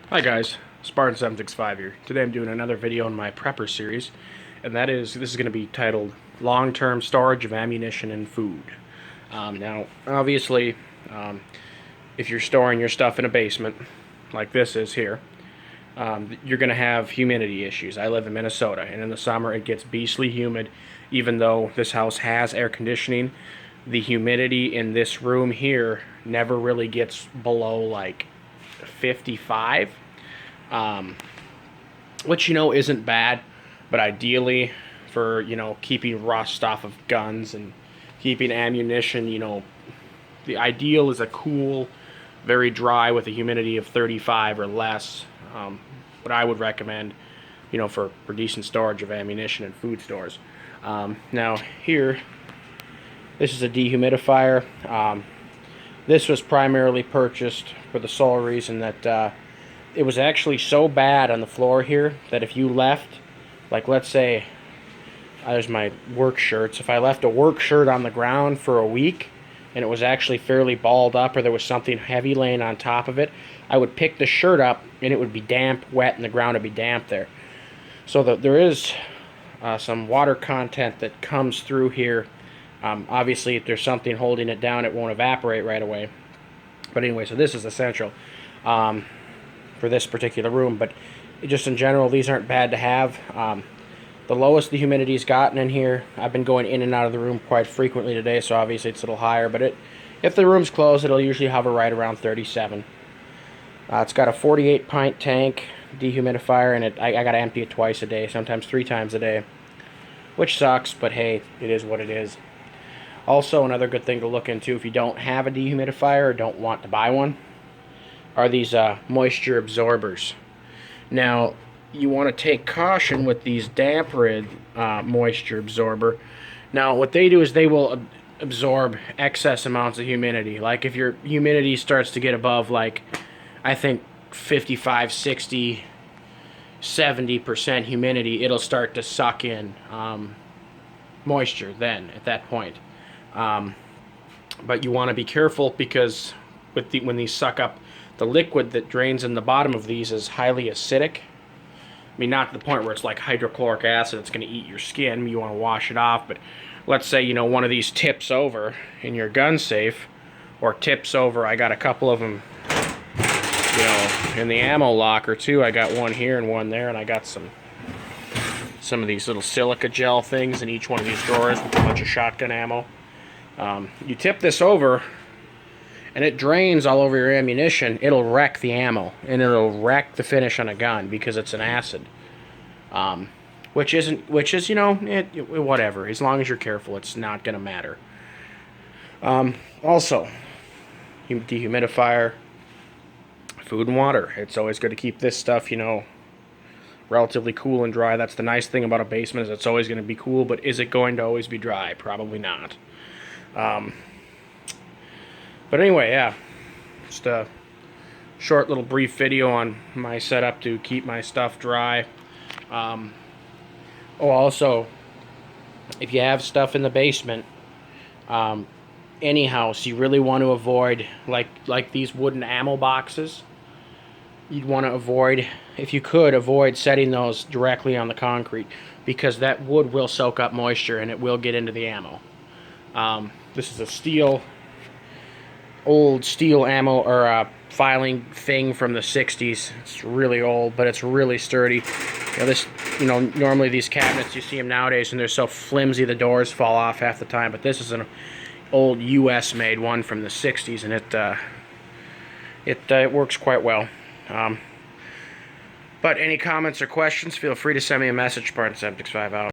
Hi guys, Spartan765 here. Today I'm doing another video in my prepper series, and this is going to be titled Long-Term Storage of Ammunition and Food. Now, obviously, if you're storing your stuff in a basement, like this is here, you're going to have humidity issues. I live in Minnesota, and in the summer it gets beastly humid. Even though this house has air conditioning, the humidity in this room here never really gets below like 55, which isn't bad, but ideally for keeping rust off of guns and keeping ammunition, the ideal is a cool, very dry with a humidity of 35 or less. What I would recommend, for decent storage of ammunition and food stores. Now here, this is a dehumidifier. This was primarily purchased for the sole reason that it was actually so bad on the floor here that if you left, like let's say, there's my work shirts, if I left a work shirt on the ground for a week and it was actually fairly balled up or there was something heavy laying on top of it, I would pick the shirt up and it would be damp, wet, and the ground would be damp there. So there is some water content that comes through here. Obviously, if there's something holding it down, it won't evaporate right away. But anyway, so this is essential for this particular room. But just in general, these aren't bad to have. The lowest the humidity's gotten in here, I've been going in and out of the room quite frequently today, so obviously it's a little higher. But if the room's closed, it'll usually hover right around 37. It's got a 48-pint tank dehumidifier, and I got to empty it twice a day, sometimes 3 times a day, which sucks, but hey, it is what it is. Also, another good thing to look into if you don't have a dehumidifier or don't want to buy one are these moisture absorbers. Now, you want to take caution with these damp rid moisture absorber. Now, what they do is they will absorb excess amounts of humidity. Like if your humidity starts to get above, like, I think 55, 60, 70% humidity, it'll start to suck in moisture then at that point. But you want to be careful because when these suck up, the liquid that drains in the bottom of these is highly acidic. I mean, not to the point where it's like hydrochloric acid, it's going to eat your skin. You want to wash it off, but let's say, one of these tips over in your gun safe, or tips over, I got a couple of them, in the ammo locker too. I got one here and one there, and I got some of these little silica gel things in each one of these drawers with a bunch of shotgun ammo. You tip this over and it drains all over your ammunition. It'll wreck the ammo and it'll wreck the finish on a gun because it's an acid. Which is whatever. As long as you're careful, it's not going to matter. Also, dehumidifier, food and water. It's always good to keep this stuff, relatively cool and dry. That's the nice thing about a basement, is it's always going to be cool, but is it going to always be dry? Probably not. But anyway, yeah, just a short little brief video on my setup to keep my stuff dry. Also, if you have stuff in the basement, any house, you really want to avoid, like these wooden ammo boxes, you'd want to avoid, if you could, avoid setting those directly on the concrete, because that wood will soak up moisture and it will get into the ammo. This is a old steel ammo or filing thing from the 60s. It's really old, but it's really sturdy. Normally these cabinets, you see them nowadays, and they're so flimsy the doors fall off half the time. But this is an old U.S. made one from the 60s, and it works quite well. But any comments or questions, feel free to send me a message. Spartan765 out.